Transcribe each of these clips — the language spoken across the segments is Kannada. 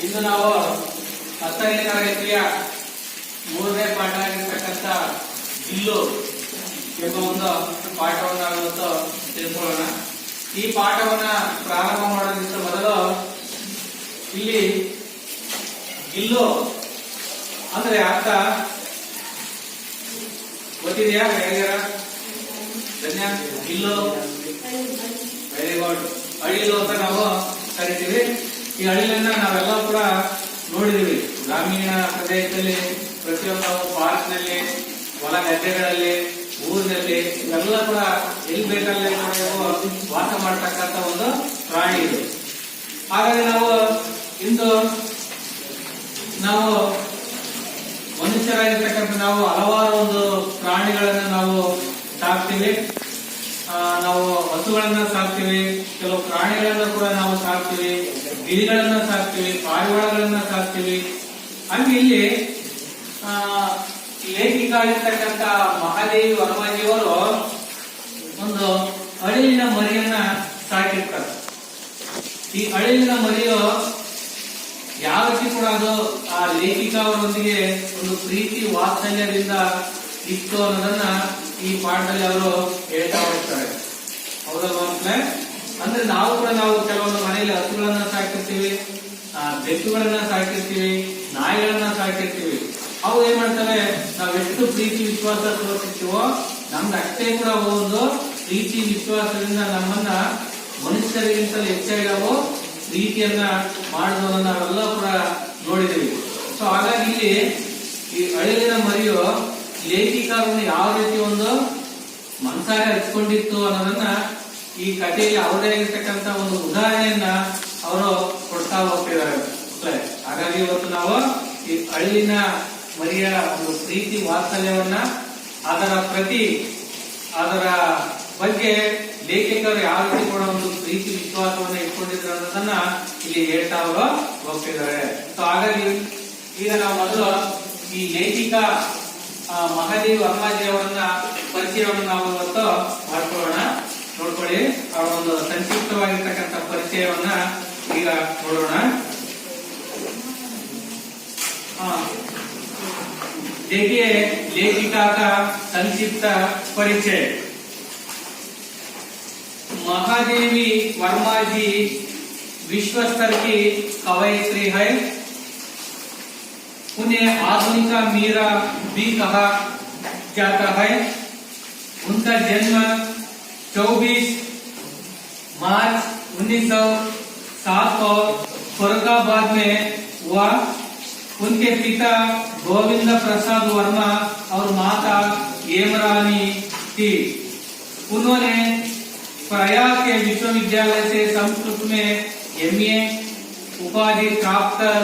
ಇಂದು ನಾವು 10ನೇ ತರಗತಿಯ 3ನೇ ಪಾಠ ಆಗಿರ್ತಕ್ಕಂಥ ಗಿಲ್ಲು ಎಂಬ ಒಂದು ಪಾಠವನ್ನು ಇವತ್ತು ತಿಳ್ಕೊಳ್ಳೋಣ. ಈ ಪಾಠವನ್ನ ಪ್ರಾರಂಭ ಮಾಡೋದಕ್ಕಿಂತ ಮೊದಲು ಇಲ್ಲಿ ಗಿಲ್ಲು ಅಂದ್ರೆ ಅರ್ಥ ಗೊತ್ತಿದೆಯಾ? ಯಾರ್ಯಾರ ಧನ್ಯ ಗಿಲ್ಲು ವೆರಿ ಗುಡ್. ಅಳಿಲು ಅಂತ ನಾವು ಕರಿತೀವಿ. ಈ ಅಳಿಲನ್ನ ನಾವೆಲ್ಲ ಕೂಡ ನೋಡಿದೀವಿ. ಗ್ರಾಮೀಣ ಪ್ರದೇಶದಲ್ಲಿ ಪ್ರತಿಯೊಂದು ಪಾರ್ಕ್ ನಲ್ಲಿ, ಹೊಲ ಗದ್ದೆಗಳಲ್ಲಿ, ಊರಿನಲ್ಲಿ ಇವೆಲ್ಲ ಕೂಡ ಎಲ್ಲಿ ಬೇಕಲ್ಲಿ ವಾಸ ಮಾಡತಕ್ಕಂತ ಒಂದು ಪ್ರಾಣಿ ಇದು. ಹಾಗಾಗಿ ಇಂದು ನಾವು ಮನುಷ್ಯರಾಗಿರ್ತಕ್ಕಂಥ ನಾವು ಹಲವಾರು ಒಂದು ಪ್ರಾಣಿಗಳನ್ನ ನಾವು ಸಾಕ್ತಿವಿ. ನಾವು ಹಸುಗಳನ್ನ ಸಾಕ್ತಿವಿ, ಕೆಲವು ಪ್ರಾಣಿಗಳನ್ನ ಕೂಡ ನಾವು ಸಾಕ್ತಿವಿ, ಗಿಳಿಗಳನ್ನ ಸಾಕ್ತಿವಿ, ಪಾರಿವಾಳಗಳನ್ನ ಸಾಕ್ತಿವಿ. ಹಂಗೆ ಇಲ್ಲಿ ಲೇಖಿಕ ಆಗಿರ್ತಕ್ಕಂಥ ಮಹಾದೇವಿ ವರ್ಮಾಜಿಯವರು ಒಂದು ಅಳಿಲಿನ ಮರಿಯನ್ನ ಸಾಕಿರ್ತಾರೆ. ಈ ಅಳಿಲಿನ ಮರಿಯು ಯಾವ ರೀತಿ ಕೂಡ ಅದು ಆ ಲೇಖಿಕ ಅವರೊಂದಿಗೆ ಒಂದು ಪ್ರೀತಿ ವಾತ್ಸಲ್ಯದಿಂದ ಇತ್ತು ಅನ್ನೋದನ್ನ ಈ ಪಾಠದಲ್ಲಿ ಅವರು ಹೇಳ್ತಾ ಹೋಗ್ತಾರೆ. ಹೌದಲ್ವಾ ಮಕ್ಕಳೇ? ಅಂದ್ರೆ ನಾವು ಕೆಲವೊಂದು ಮನೆಯಲ್ಲಿ ಹಸುಗಳನ್ನ ಸಾಕಿರ್ತೀವಿ, ಬೆಕ್ಕುಗಳನ್ನ ಸಾಕಿರ್ತೀವಿ, ನಾಯಿಗಳನ್ನ ಸಾಕಿರ್ತೀವಿ. ಅವು ಏನ್ ಮಾಡ್ತವೆ, ನಾವೆಷ್ಟು ಪ್ರೀತಿ ವಿಶ್ವಾಸ ತೋರಿಸ್ತೀವೋ ನಮ್ದು ಅಷ್ಟೇ ಕೂಡ ಒಂದು ಪ್ರೀತಿ ವಿಶ್ವಾಸದಿಂದ ನಮ್ಮನ್ನ ಮನುಷ್ಯರಿಗಿಂತಲೂ ಹೆಚ್ಚಾಗಿ ನಾವು ಪ್ರೀತಿಯನ್ನ ಮಾಡೋದನ್ನ ನಾವೆಲ್ಲ ಕೂಡ ನೋಡಿದೀವಿ. ಸೊ ಹಾಗಾಗಿ ಇಲ್ಲಿ ಈ ಅಳಿಲಿನ ಮರಿಯು ಲೇಖಿಕರನ್ನು ಯಾವ ರೀತಿ ಒಂದು ಮನಸಾರೆ ಹಚ್ಕೊಂಡಿತ್ತು ಅನ್ನೋದನ್ನ ಈ ಕಥೆಯಲ್ಲಿ ಅವರೇ ಆಗಿರ್ತಕ್ಕಂಥ ಒಂದು ಉದಾಹರಣೆಯನ್ನ ಅವರು ಕೊಡ್ತಾ ಹೋಗ್ತಿದ್ದಾರೆ. ಹಾಗಾಗಿ ಇವತ್ತು ನಾವು ಈ ಅಳಿಲಿನ ಮರಿಯ ಒಂದು ಪ್ರೀತಿ ವಾತ್ಸಲ್ಯವನ್ನ ಅದರ ಬಗ್ಗೆ ಲೇಖಕರು ಯಾವ ರೀತಿ ಕೂಡ ಒಂದು ಪ್ರೀತಿ ವಿಶ್ವಾಸವನ್ನ ಇಟ್ಕೊಂಡಿದ್ರು ಅನ್ನೋದನ್ನ ಇಲ್ಲಿ ಹೇಳ್ತಾ ಅವರು ಹೋಗ್ತಿದ್ದಾರೆ. ಸೊ ಹಾಗಾಗಿ ಈಗ ನಾವು ಮೊದಲು ಈ ಲೇಖಿಕ ಮಹಾದೇವಿ ವರ್ಮಾಜಿ ಅವರನ್ನ ಪರಿಚಯವನ್ನು ನಾವು ಇವತ್ತು ಮಾಡ್ಕೊಳ್ಳೋಣ. ನೋಡ್ಕೊಳ್ಳಿ, ಅವರ ಒಂದು ಸಂಕ್ಷಿಪ್ತವಾಗಿರ್ತಕ್ಕಂಥ ಪರಿಚಯವನ್ನ ಈಗ ನೋಡೋಣ. देखिए लेखिका का संक्षिप्त परिचय. महादेवी वर्मा जी विश्व स्तर की कवयित्री है. उन्हें आधुनिक मीरा भी कहा जाता है. उनका जन्म 24 मार्च 1907 को फरुखाबाद में हुआ. उनके पिता गोविंद प्रसाद वर्मा और माता हेमरानी थी. उन्होंने प्रयाग के विश्वविद्यालय से संस्कृत में MA उपाधि प्राप्त कर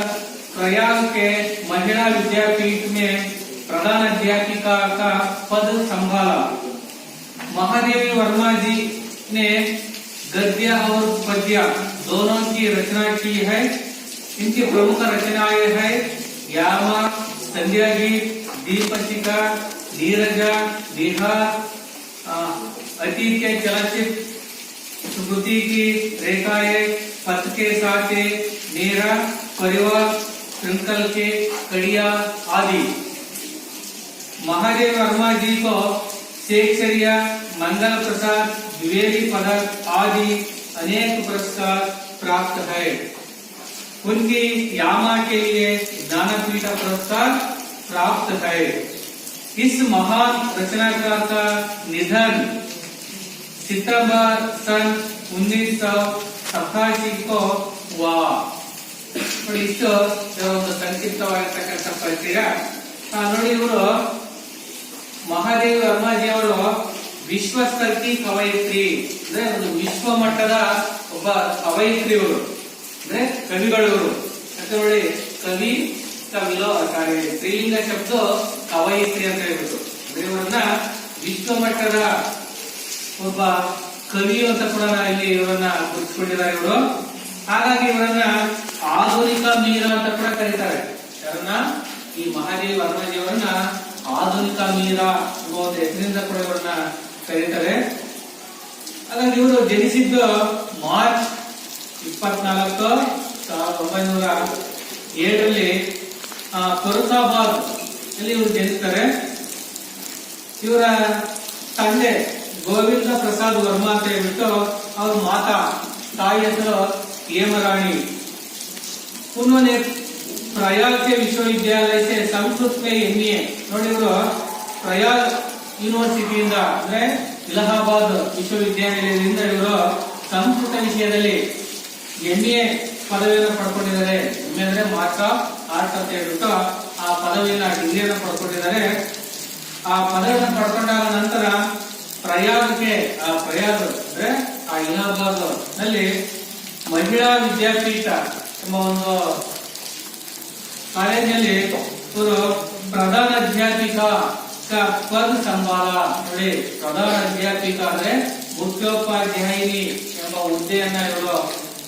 प्रयाग के महिला विद्यापीठ में प्रधान अध्यापिका का पद संभाला. महादेवी वर्मा जी ने गद्य और पद्य दोनों की रचना की है. इनकी प्रमुख रचनाएं है यामा, संध्या गीत, दीपशिखा, नीरजा, निहार, अतीत के चलचित्र, स्मृति की रेखाएं, पथ के साथे, मेरा परिवार, श्रृंखल के कड़िया आदि. महादेव वर्मा जी को शेक्सपियर, मंगल प्रसाद, द्विवेदी पदक आदि अनेक पुरस्कार प्राप्त है. उनकी यामा के लिए ज्ञानपीठ पुरस्कार प्राप्त है. इस महान रचनाकार का निधन सितंबर सन 1987 को हुआ. ಇಷ್ಟು ಒಂದು ಸಂಕ್ಷಿಪ್ತವಾಗಿರ್ತಕ್ಕಂಥ ಪರಿಚಯ. ನೋಡಿ, ಇವರು ಮಹಾದೇವಿ ವರ್ಮಾಜಿ ಅವರು ವಿಶ್ವಸ್ತರ್ಕಿ ಕವಯಿತ್ರಿ ಅಂದ್ರೆ ಒಂದು ವಿಶ್ವ ಮಟ್ಟದ ಒಬ್ಬ ಕವಯಿತ್ರಿ. ಇವರು ಅಂದ್ರೆ ಕವಿಗಳು. ಅಂತ ನೋಡಿ, ಕವಿ ಕವಿಲೋ ಸ್ತ್ರೀಲಿಂಗ ಶಬ್ದ ಕವಯಿತ್ರಿ ಅಂತ ಹೇಳ್ಬಿಟ್ಟು ಅಂದ್ರೆ ಇವರನ್ನ ವಿಶ್ವ ಮಟ್ಟದ ಒಬ್ಬ ಕವಿ ಅಂತ ಕೂಡ ಇಲ್ಲಿ ಇವರನ್ನ ಗುರುತಿಸಿಕೊಂಡಿದ್ದಾರೆ ಇವರು. ಹಾಗಾಗಿ ಇವರನ್ನ ಆಧುನಿಕ ಮೀರಾ ಅಂತ ಕೂಡ ಕರೀತಾರೆ. ಯಾರನ್ನ? ಈ ಮಹಾದೇವಿ ವರ್ಮಾಜಿ ಅವರನ್ನ ಆಧುನಿಕ ಮೀರಾ ಎಂಬ ಒಂದು ಹೆಸರಿನಿಂದ ಕೂಡ ಇವರನ್ನ ಕರೀತಾರೆ. ಹಾಗಾಗಿ ಇವರು ಜನಿಸಿದ್ದು ಮಾರ್ಚ್ 24, 1900 ಏಳರಲ್ಲಿ ಫರುಖಾಬಾದ್ ಅಲ್ಲಿ ಇವರು ಜನಿಸ್ತಾರೆ. ಇವರ ತಂದೆ ಗೋವಿಂದ ಪ್ರಸಾದ್ ವರ್ಮಾ ಅಂತ ಹೇಳ್ಬಿಟ್ಟು ಅವ್ರ ಮಾತಾ ತಾಯಿ ಹೆಸರು ಹೇಮರಾಣಿ. उन्होंने प्रयाग के विश्वविद्यालय से संस्कृत में MA ನೋಡಿ ಇವರು ಪ್ರಯಾಗ್ ಯೂನಿವರ್ಸಿಟಿಯಿಂದ ಅಂದ್ರೆ ಇಲಹಾಬಾದ್ ವಿಶ್ವವಿದ್ಯಾನಿಲಯದಿಂದ ಇವರು ಸಂಸ್ಕೃತ ವಿಷಯದಲ್ಲಿ MA ಪದವಿಯನ್ನು ಪಡ್ಕೊಂಡಿದ್ದಾರೆ. MA ಅಂದ್ರೆ ಮಾಸ್ಟರ್ ಆಫ್ ಆರ್ಟ್ಸ್ ಅಂತ ಹೇಳ್ಬಿಟ್ಟು ಆ ಪದವಿಯನ್ನ ಡಿಗ್ರಿಯನ್ನು ಪಡ್ಕೊಂಡಿದ್ದಾರೆ. ಆ ಪದವಿಯನ್ನು ಪಡ್ಕೊಂಡಾಗ ನಂತರ ಪ್ರಯಾಗಕ್ಕೆ ಪ್ರಯಾಗ್ ಅಂದ್ರೆ ಆ ಇಲಹಾಬಾದ್ ನಲ್ಲಿ ಮಹಿಳಾ ವಿದ್ಯಾಪೀಠ ಎಂಬ ಒಂದು ಕಾಲೇಜಿನಲ್ಲಿ ಇವರು ಪ್ರಧಾನ ಅಧ್ಯಾಪಿಕ ಪದ ಸಂಭಾಳ ನೋಡಿ. ಪ್ರಧಾನ ಅಧ್ಯಾಪಿಕ ಅಂದ್ರೆ ಮುಖ್ಯೋಪಾಧ್ಯಾಯಿನಿ ಎಂಬ ಹುದ್ದೆಯನ್ನ ಇವರು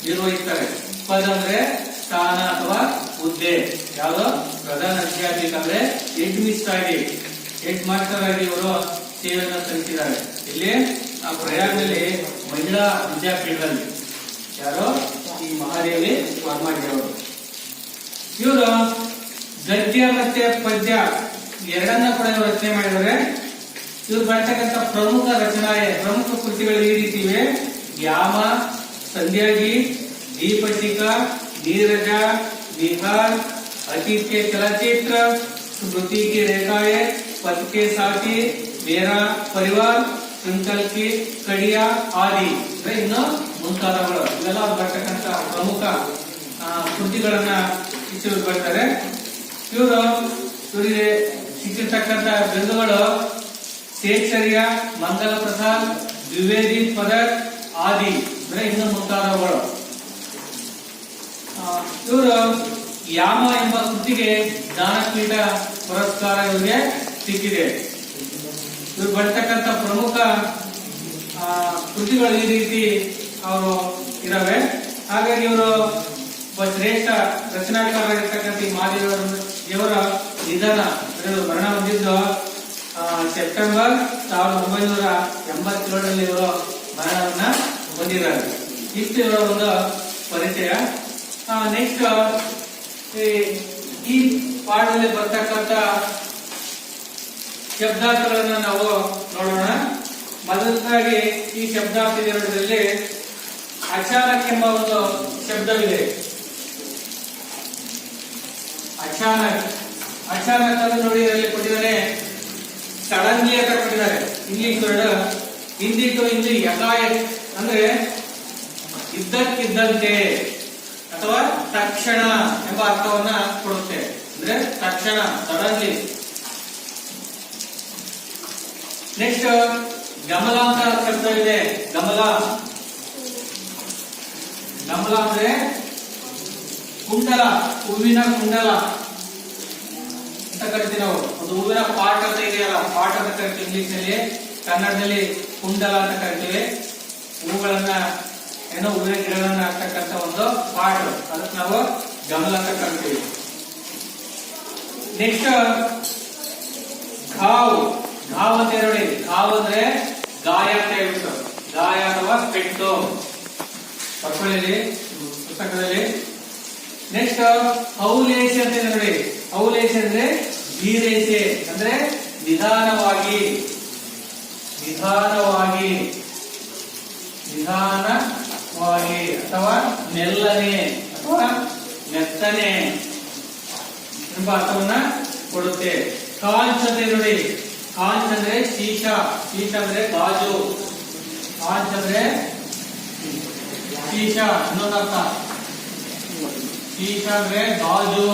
ನಿರ್ವಹಿಸ್ತಾರೆ. ಪದ ಅಂದ್ರೆ ಸ್ಥಾನ ಅಥವಾ ಹುದ್ದೆ. ಯಾವುದು ಪ್ರಧಾನ ಅಧ್ಯಾಪಿಕ ಅಂದ್ರೆ ಹೆಡ್ ಮಿನಿಸ್ಟರ್ ಆಗಿ ಹೆಡ್ ಮಾಸ್ಟರ್ ಆಗಿ ಇವರು ಸೇವೆಯನ್ನು ಸಲ್ಲಿಸಿದ್ದಾರೆ. ಇಲ್ಲಿ ಆ ಪ್ರಯಾಗದಲ್ಲಿ ಮಹಿಳಾ ವಿದ್ಯಾಪೀಠದಲ್ಲಿ ಯಾರು ಈ ಮಹಾದೇವಿ ವರ್ಮಾಜಿಯವರು. ಇವರು ಗದ್ಯ ಮತ್ತೆ ಪದ್ಯ ಎರಡನ್ನ ಕೂಡ ಇವರು ರಚನೆ ಮಾಡಿದ್ದಾರೆ. ಇವರು ಬರ್ತಕ್ಕಂಥ ಪ್ರಮುಖ ಕೃತಿಗಳು ಈ ರೀತಿ ಇವೆ. ಯಾಮ, ಸಂಧ್ಯಾಗಿ, ದೀಪಶಿಖ, ನೀರಜ, ಬಿಹಾರ್, अतीत के चलचित्र, स्मृति की रेखाएं, पद के साथी, मेरा परिवार, संकल्प की कड़िया आदि ಇನ್ನು ಮುಂತಾದವುಗಳು ಇವೆಲ್ಲ ಬರ್ತಕ್ಕಂಥ ಪ್ರಮುಖ ಕೃತಿಗಳನ್ನ ಇವರು ಬರ್ತಾರೆ. ಇವರಿಗೆ ಸಿಕ್ಕಿರ್ತಕ್ಕಂಥ ಬಿರುದುಗಳು ಶೇಷರ್ಯ, ಮಂಗಲ ಪ್ರಸಾದ್, ದ್ವಿವೇದಿ ಪದಕ್ ಆದಿ ಅಂದ್ರೆ ಇನ್ನು ಮುಂತಾದವುಗಳು. ಇವರು ಯಾಮ ಎಂಬ ಕೃತಿಗೆ ಜ್ಞಾನಪೀಠ ಪುರಸ್ಕಾರ ಇವರಿಗೆ ಸಿಕ್ಕಿದೆ. ಇವರು ಬರ್ತಕ್ಕಂಥ ಪ್ರಮುಖ ಕೃತಿಗಳು ಈ ರೀತಿ ಅವರು ಇದಾವೆ. ಹಾಗಾಗಿ ಇವರು ಒಬ್ಬ ಶ್ರೇಷ್ಠ ರಚನಾಕಾರರಾಗಿರ್ತಕ್ಕಂಥ ಈ ಮಹಾದೇವರ ನಿಧನ ಮರಣ ಹೊಂದಿದ್ದು ಸೆಪ್ಟೆಂಬರ್ 1987ರಲ್ಲಿ ಇವರು ಮರಣವನ್ನ ಹೊಂದಿದ್ದಾರೆ. ಇಷ್ಟು ಇವರ ಒಂದು ಪರಿಚಯ. ನೆಕ್ಸ್ಟ್ ಈ ಪಾಠದಲ್ಲಿ ಬರ್ತಕ್ಕಂಥ ಶಬ್ದಾರ್ಥಗಳನ್ನ ನಾವು ನೋಡೋಣ. ಮೊದಲದಾಗಿ ಈ ಶಬ್ದಾರ್ಥದಲ್ಲಿ ಅಚಾನಕ್ ಎಂಬ ಒಂದು ಶಬ್ದವಿದೆ. ಅಚಾನಕ್ ಅನ್ನು ನೋಡಿ ಇದರಲ್ಲಿ ಕೊಟ್ಟಿದ್ದಾರೆ. ಸಡನ್ಲಿ ಅಂತ ಕೊಟ್ಟಿದ್ದಾರೆ ಇಂಗ್ಲಿಷ್ ವರ್ಡ್. ಹಿಂದಿ ಯಕಾಯಕ್ ಅಂದ್ರೆ ಇದ್ದಕ್ಕಿದ್ದಂತೆ ಅಥವಾ ತಕ್ಷಣ ಎಂಬ ಅರ್ಥವನ್ನ ಕೊಡುತ್ತೆ. ಅಂದ್ರೆ ತಕ್ಷಣ, ಸಡನ್ಲಿ. ನೆಕ್ಸ್ಟ್ ಗಮಲ ಅಂತ ಶಬ್ದವಿದೆ. ಗಮಲ ಅಂದ್ರೆ ಕುಂಡಲ, ಹೂವಿನ ಕುಂಡಲ ಅಂತ ಕರಿತೀವಿ ನಾವು. ಒಂದು ಹೂವಿನ ಪಾಟ್ ಅಂತ ಇದೆಯಲ್ಲ, ಪಾಟ್ ಅಂತ ಕರಿತೀವಿ ಇಂಗ್ಲಿಷ್ ನಲ್ಲಿ. ಕನ್ನಡದಲ್ಲಿ ಕುಂಡಲ ಅಂತ ಕರಿತೀವಿ. ಹೂಗಳನ್ನ ಹೂವಿನ ಗಿಡಗಳನ್ನ ಹಾಕ್ತಕ್ಕಂಥ ಒಂದು ಪಾಟ್, ಅದಕ್ಕೆ ನಾವು ಗಮಲ ಅಂತ ಕರಿತೀವಿ. ನೆಕ್ಸ್ಟ್ ಘಾವ್ ಅಂತ ನೋಡಿ. ಘಾವ್ ಅಂದ್ರೆ ಗಾಯ ಅಂತ ಹೇಳ್ಬಿಟ್ಟು, ಗಾಯ ಅಥವಾ ಪೆಟ್ಟು ಪಕ್ಕದಲ್ಲಿ ಪುಸ್ತಕದಲ್ಲಿ. ನೆಕ್ಸ್ಟ್ ಔಲೇಶ ಅಂತ ನೋಡಿ. ಔಲೇಶ ಅಂದ್ರೆ ಧೀರೇಶೆ ಅಂದ್ರೆ ನಿಧಾನವಾಗಿ ಅಥವಾ ಮೆಲ್ಲನೆ ಅಥವಾ ಮೆತ್ತನೆ ಎಂಬ ಅರ್ಥವನ್ನ ಕೊಡುತ್ತೆ. ಕಾಂಚ್ ಅಂತ ನೋಡಿ. ಕಾಂಚ್ ಅಂದ್ರೆ ಶೀಶ ಅಂದ್ರೆ ಗಾಜು. ಕಾಂಚ್ ಅಂದ್ರೆ ಶೀಶ ಇನ್ನೊಂದು ಅರ್ಥ. ಶೀಶ ಅಂದ್ರೆ ಗಾಜು.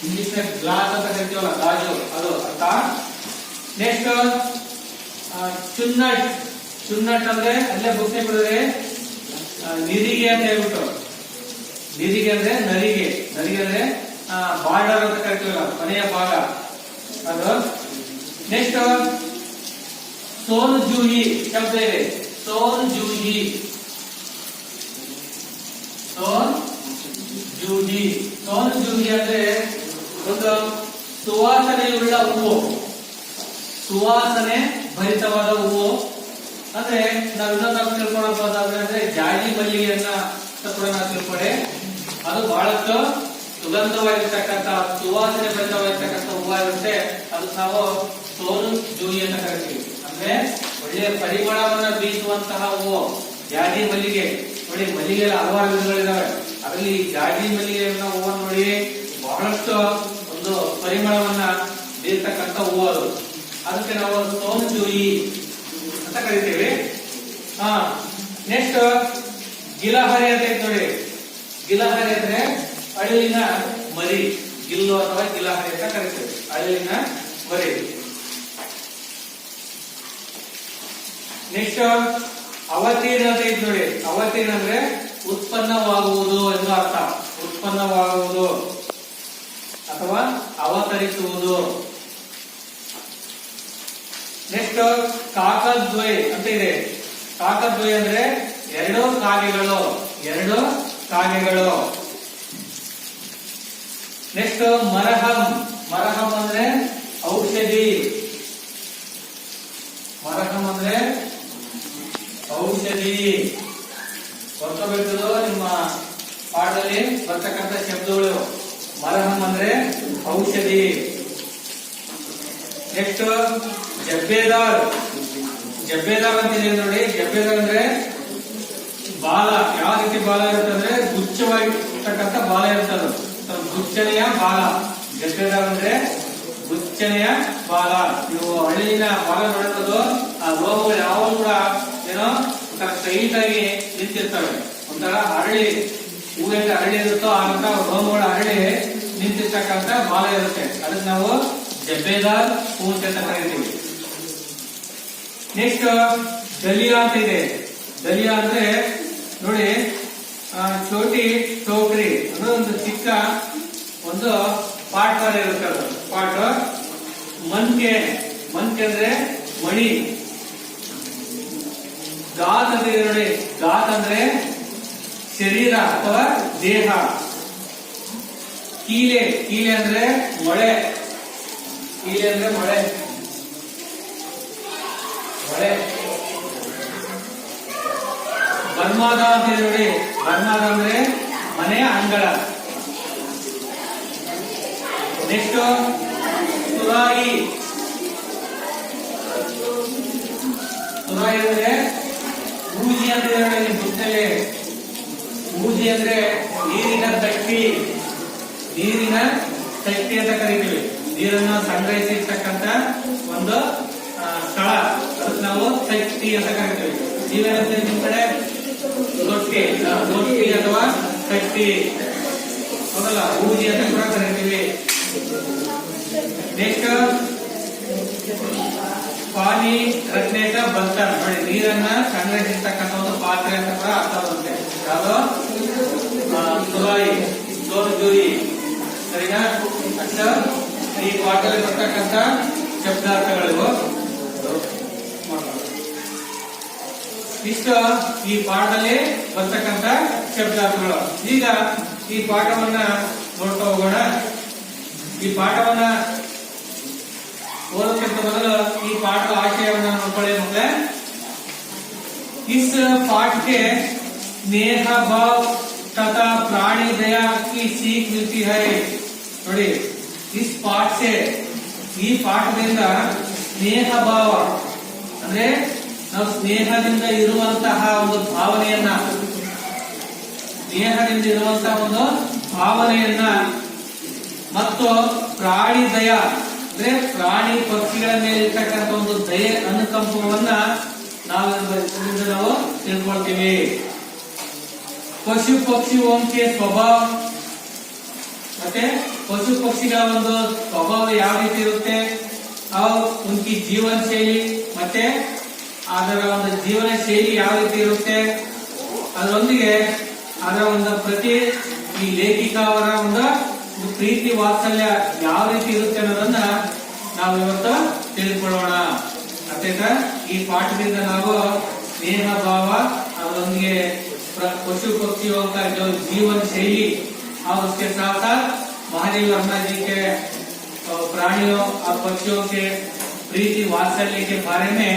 ಇಂಗ್ಲಿಷ್ ಗ್ಲಾಸ್ ಅಂತ ಕರಿತೀವಲ್ಲ, ಗಾಜು, ಅದು ಅರ್ಥ. ನೆಕ್ಸ್ಟ್ ಚುನ್ನಟ್ ಅಂದ್ರೆ ಅಲ್ಲೇ ಬುಕ್ನೆ ಕೊಡಿದ್ರೆ ನಿರಿಗೆ ಅಂತ ಹೇಳ್ಬಿಟ್ಟು. ನಿರಿಗೆ ಅಂದ್ರೆ ನರಿಗೆ ಅಂದ್ರೆ ಬಾರ್ಡರ್ ಅಂತ ಕರಿತೀವಲ್ಲ, ಕೊನೆಯ ಭಾಗ ಅದು. ನೆಕ್ಸ್ಟ್ ಸೋನ್ ಜೂಹಿ ಶಬ್ದ ಇದೆ. ಸೋನ್ ಜೂಹಿ ಅಂದ್ರೆ ಒಂದು ಸುವಾಸನೆಯುಳ್ಳ ಹೂವು, ಸುವಾಸನೆ ಭರಿತವಾದ ಹೂವು. ಅಂದ್ರೆ ನಾವು ಇನ್ನೊಂದು ತಿಳ್ಕೊಳ್ಳಬಹುದಾದ್ರೆ ಅಂದ್ರೆ ಜಾಜಿ ಮಲ್ಲಿಗೆಯನ್ನ ಕೂಡ ನಾವು ತಿಳ್ಕೊಂಡೆ. ಅದು ಬಹಳಷ್ಟು ಸುಗಂಧವಾಗಿರ್ತಕ್ಕಂಥ ಸುವಾಸನೆ ಭರಿತವಾಗಿರ್ತಕ್ಕಂಥ ಹೂವಾಗಿರುತ್ತೆ, ಅದು ನಾವು ಸೋನು ಜೂಯಿ ಅಂತ ಕರಿತೀವಿ. ಅಂದ್ರೆ ಒಳ್ಳೆಯ ಪರಿಮಳವನ್ನ ಬೀಸುವಂತಹ ಹೂವು ಜಾಜಿ ಮಲ್ಲಿಗೆ. ನೋಡಿ, ಮಲ್ಲಿಗೆ ಹಲವಾರು ವಿಧಗಳಿದಾವೆ. ಅದರಲ್ಲಿ ಜಾಜಿ ಮಲ್ಲಿಗೆ ಹೂವನ್ನು ನೋಡಿ ಬಹಳಷ್ಟು ಒಂದು ಪರಿಮಳವನ್ನ ಬೀರ್ತಕ್ಕಂಥ ಹೂವು ಅದು. ಅದಕ್ಕೆ ನಾವು ಸೋನು ಜೂಯಿ ಅಂತ ಕರಿತೀವಿ. ನೆಕ್ಸ್ಟ್ ಗಿಲಹರಿ ಅಂತ ಐತೆ ನೋಡಿ. ಗಿಲಹರಿ ಅಂದ್ರೆ ಅಳಿಲಿನ ಮರಿ, ಗಿಲ್ಲು ಅಥವಾ ಗಿಲಹರಿ ಅಂತ ಕರಿತೀವಿ, ಅಳಿಲಿನ ಮರಿ. ನೆಕ್ಸ್ಟ್ ಅವತೀರ್ಣ ಅಂತ ಐತೆ ನೋಡಿ. ಅವತೀರ್ಣ ಅಂದ್ರೆ ಉತ್ಪನ್ನವಾಗುವುದು ಎಂದು ಅರ್ಥ. ಉತ್ಪನ್ನವಾಗುವುದು ಅಥವಾ ಅವತರಿಸುವುದು. ನೆಕ್ಸ್ಟ್ ಕಾಕದ್ವಯ ಅಂತ ಇದೆ. ಕಾಕದ್ವಯ ಅಂದ್ರೆ ಎರಡು ಕಾಗೆಗಳು, ಎರಡು ಕಾಗೆಗಳು. ನೆಕ್ಸ್ಟ್ ಮರಹಂ. ಮರಹಂ ಅಂದ್ರೆ ಔಷಧಿ. ಮರಹಂ ಅಂದ್ರೆ ಔಷಧಿ. ಗೊತ್ತಬೇಕು ನಿಮ್ಮ ಪಾಠದಲ್ಲಿ ಬರ್ತಕ್ಕಂಥ ಶಬ್ದಗಳು. ಮರಹಂ ಅಂದ್ರೆ ಔಷಧಿ. ನೆಕ್ಸ್ಟ್ ಜಬ್ಬೇದಾರ್. ಜಬ್ಬೇದಾರ್ ಅಂತ ಇದೆ ನೋಡಿ. ಜಬ್ಬೇದಾರ್ ಅಂದ್ರೆ ಬಾಲ. ಯಾವ ರೀತಿ ಬಾಲ ಇರುತ್ತೆ ಅಂದ್ರೆ ಗುಚ್ಛವಾಗಿರ್ತಕ್ಕಂಥ ಬಾಲ ಇರ್ತದೆ, ಗುಚ್ಚನೆಯ ಬಾಲ. ಜಬ್ಬೇದಾರ್ ಅಂದ್ರೆ ಗುಚ್ಚನೆಯ ಬಾಲ. ನೀವು ಹಳ್ಳಿನ ಬಾಲ ನೋಡಿರೋದು, ಆ ರೋಗಗಳು ಯಾವಾಗ ಕೂಡ ಏನೋ ಒಂಥರ ಸ್ಟ್ರೈಟ್ ಆಗಿ ನಿಂತಿರ್ತವೆ. ಒಂಥರ ಹರಳಿ ಹೂವಿನ ಹರಳಿ ಇರುತ್ತೋ ಆಗ ರೋಗಗಳು ಹರಳಿ ನಿಂತಿರ್ತಕ್ಕಂಥ ಬಾಲ ಇರುತ್ತೆ. ಅದಕ್ಕೆ ನಾವು ಜಬ್ಬೇದಾರ್ ಹೂ ಅಂತ ಕರಿತೀವಿ. ನೆಕ್ಸ್ಟ್ ದಲಿಯಾ ಅಂತ ಇದೆ. ದಲಿಯಾ ಅಂದ್ರೆ ನೋಡಿ, ಚೋಟಿ ಟೋಕ್ರಿ ಅಂದ್ರೆ ಒಂದು ಚಿಕ್ಕ ಒಂದು ಪಾಟ್ ತರ ಇರುತ್ತೆ. ಅದು ಪಾಟ್. ಮನ್ಕೆ. ಮನ್ಕೆ ಅಂದ್ರೆ ಮಣಿ. ಗಾತ್ ಅಂತ ಇದೆ ನೋಡಿ. ಗಾತ್ ಅಂದ್ರೆ ಶರೀರ ಅಥವಾ ದೇಹ. ಕೀಲೆ. ಕೀಲೆ ಅಂದ್ರೆ ಮೊಳೆ. ಕೀಲೆ ಅಂದ್ರೆ ಮೊಳೆ. ಮೊಳೆ. ಬರ್ಮಾದ ಅಂತ ಇದೆ ನೋಡಿ. ಬರ್ಮಾದ ಅಂದ್ರೆ ಮನೆಯ ಅಂಗಳ. ನೆಕ್ಸ್ಟ್ ತುರಾಯಿ. ತುರಾಯಿ ಅಂದ್ರೆ ಊಜಿ ಅಂತ ಇದೆ ನೋಡಿ ಬುತ್ತಲೆ. ಊಜಿ ಅಂದ್ರೆ ನೀರಿನ ತಟ್ಟಿ. ನೀರಿನ ತಟ್ಟಿ ಅಂತ ಕರಿತೀವಿ. ನೀರನ್ನು ಸಂಗ್ರಹಿಸಿರ್ತಕ್ಕಂಥ ಒಂದು ಸ್ಥಳ, ಅದಕ್ಕೆ ನಾವು ತಟ್ಟಿ ಅಂತ ಕರಿತೀವಿ. ನೀವೇನಂತೀರಿ ನಿಮ್ ಕಡೆ? ತೊಟ್ಟಿ. ತೊಟ್ಟಿ ಅಥವಾ ತಟ್ಟಿ, ಹೌದಲ್ಲ? ಊಜಿ ಅಂತ ಕೂಡ ಕರಿತೀವಿ. ನೆಕ್ಸ್ಟ್ ಪಾನಿ ರತ್ನೇಕ ಬರ್ತನ್ ನೋಡಿ. ನೀರನ್ನ ಸಂಗ್ರಹಿಸಿರ್ತಕ್ಕಂಥ ಒಂದು ಪಾತ್ರೆ ಅಂತ ಕೂಡ ಅರ್ಥ ಬರುತ್ತೆ. ಯಾವುದು? ತುರಾಯಿ, ಸೋನು ಜೂಯಿ. ಸರಿನಾ? ಅಷ್ಟ ಈ ಪಾಠದಲ್ಲಿ ಬರ್ತಕ್ಕಂಥ ಶಬ್ದಾರ್ಥಗಳಿವು. ಇಷ್ಟು ಈ ಪಾಠದಲ್ಲಿ ಬರ್ತಕ್ಕಂಥ ಶಬ್ದಾರ್ಥಗಳು. ಈಗ ಈ ಪಾಠವನ್ನ ನೋಡ್ತಾ ಹೋಗೋಣ. ಈ ಪಾಠವನ್ನ ಓದೋಕ್ಕಿಂತ ಮೊದಲು ಈ ಪಾಠದ ಆಶಯವನ್ನ ನೋಡ್ಕೊಳ್ಳಿ ಮಕ್ಕಳೇ. इस पाठ के स्नेह भाव तथा प्राणी दया की सीख मिलती है. ನೋಡಿ, इस पाठ से ಈ ಪಾಠದಿಂದ ಸ್ನೇಹ ಭಾವ ಅಂದ್ರೆ ನಾವು ಸ್ನೇಹದಿಂದ ಇರುವಂತಹ ಒಂದು ಭಾವನೆಯನ್ನ, ಸ್ನೇಹದಿಂದ ಇರುವಂತಹ ಒಂದು ಭಾವನೆಯನ್ನ ಮತ್ತು ಪ್ರಾಣಿ ದಯ ಅಂದ್ರೆ ಪ್ರಾಣಿ ಪಕ್ಷಿಗಳ ಮೇಲೆ ಇರ್ತಕ್ಕಂಥ ಒಂದು ದಯೆ, ಅನುಕಂಪವನ್ನ ನಾವು ತಿಳ್ಕೊಳ್ತೀವಿ. ಪಶು ಪಕ್ಷಿಗೆ ಸ್ವಭಾವ ಮತ್ತೆ ಪಶು ಪಕ್ಷಿಗಳ ಒಂದು ಸ್ವಭಾವ ಯಾವ ರೀತಿ ಇರುತ್ತೆ, ಉನ್ಕಿ ಜೀವನ ಶೈಲಿ ಮತ್ತೆ ಅದರ ಒಂದು ಜೀವನ ಶೈಲಿ ಯಾವ ರೀತಿ ಇರುತ್ತೆ, ಅದರೊಂದಿಗೆ ಅದರ ಒಂದು ಪ್ರತಿ ಈ ಲೇಖಿಕಾ ಅವರ ಒಂದು ಪ್ರೀತಿ ವಾತ್ಸಲ್ಯ ಯಾವ ರೀತಿ ಇರುತ್ತೆ ಅನ್ನೋದನ್ನ ನಾವು ಇವತ್ತು ತಿಳಿದುಕೊಳ್ಳೋಣ. ಅರ್ಥಾಯ್ತಾ? ಈ ಪಾಠದಿಂದ ನಾವು ಸ್ನೇಹ ಭಾವ, ಅದರೊಂದಿಗೆ पशु पक्षियों का जो जीवन शैली और उसके साथ साथ महादेव वर्मा जी के प्राणियों और पक्षियों के प्रीति वात्सल्य के बारे में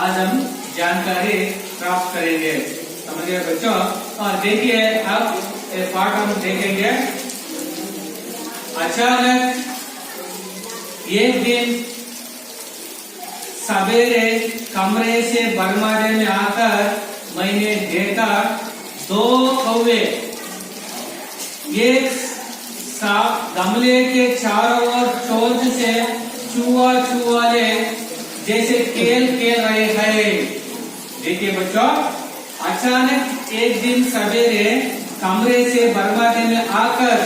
आज हम जानकारी प्राप्त करेंगे. समझिए बच्चों. और देखिए अब पाठ हम देखेंगे. अचानक एक दिन सवेरे कमरे से बरमाडे में आकर मैंने देखा 2 कौवे एक गमले के चारों ओर चोंच से चुआ जैसे खेल रहे हैं। देखिए बच्चों, अचानक एक दिन सवेरे कमरे से बरमाडे में आकर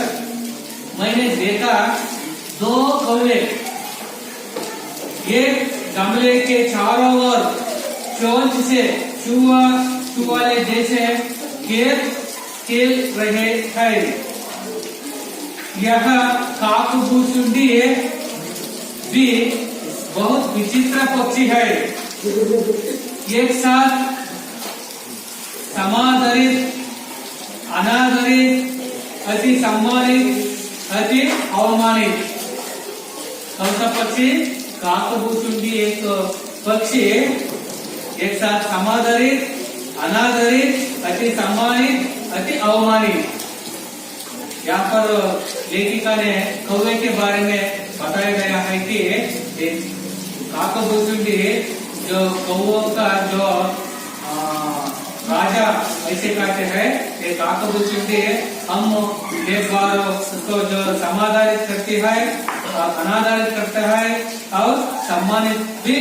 मैंने देखा 2 कौवे एक गमले के चारों ओर चोंच से चुआले जैसे खेल रहे हैं। यह काकभूसुंडी भी बहुत विचित्र पक्षी है। एक साथ समादरित, अनादरित, अति सम्मानित, अति अवमानित। कौन सा पक्षी? काकभूसुंडी एक पक्षी एक साथ समादरित, अनादरित, अति सम्मानित, अति अवमानित। यहाँ पर लेखिका ने कौवे के बारे में बताया गया है कि काकभूसुंडी जो कौवों का जो राजा ऐसे कहते हैं, ये काकभूसुंडी हम एक बार उसको जो समाधारित करती है, अनादरित करता है और सम्मानित भी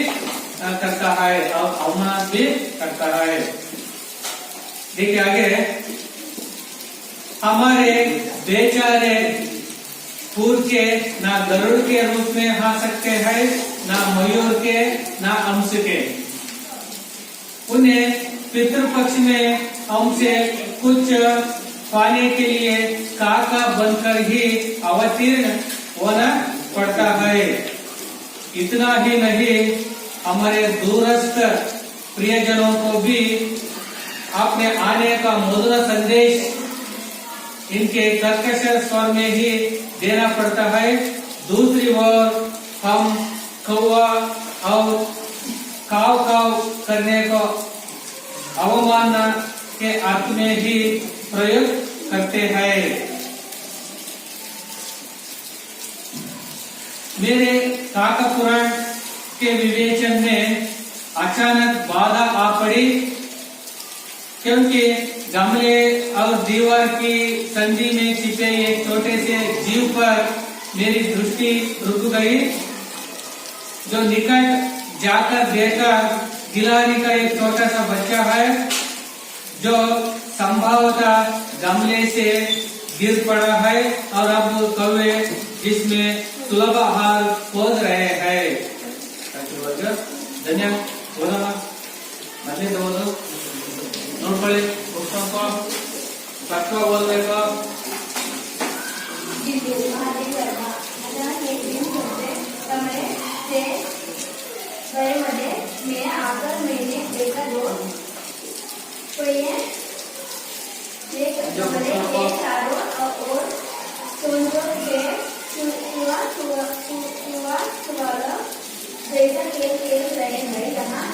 करता है और अवमानित भी करता है। देखिए आगे, हमारे बेचारे पूर के ना गरुड़ के रूप में आ सकते हैं, ना मयूर के, ना अंश के। उन्हें पितृपक्ष में हमसे कुछ पाने के लिए काका बनकर ही अवतीर्ण होना पड़ता है। इतना ही नहीं, हमारे दूरस्थ प्रियजनों को भी अपने आने का मधुर संदेश इनके कर्कश स्वर में ही देना पड़ता है। दूसरी ओर हम कौवा और काव करने को अवमानना के अर्थ में ही प्रयोग करते हैं। मेरे काका पुराण के विवेचन में अचानक बाधा आ पड़ी, क्योंकि गमले और दीवार की संधि में छिपे एक छोटे से जीव पर मेरी दृष्टि रुक गई। जो निकट जाकर देखा, गिलहरी का एक छोटा सा बच्चा है जो संभवतः गमले से गिर पड़ा है और अब कौवे जिसमें सुलभ आहार खोज रहे हैं। धन्यवाद। बोला ಮತ್ತೆ ನೋಡ್ಕೊಳ್ಳಿ, ಪುಸ್ತಕ ತತ್ವ ಓದಬೇಕು। में आकर मैंने देखा 2 चारों और चोंचों के जैसा खेल रहे हैं। यहाँ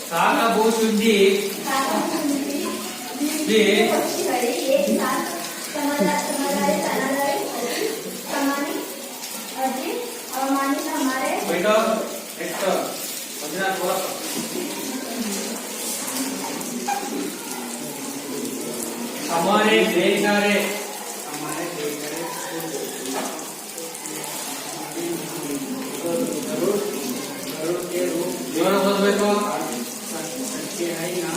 काकभूसुंडी पक्षी है, एक साथ समाधारित, अनादरित, सम्मानित, अति अवमानित। हमारे बेटा हमारे बेचारे जोर बोलಬೇಕು। सच्चे है ना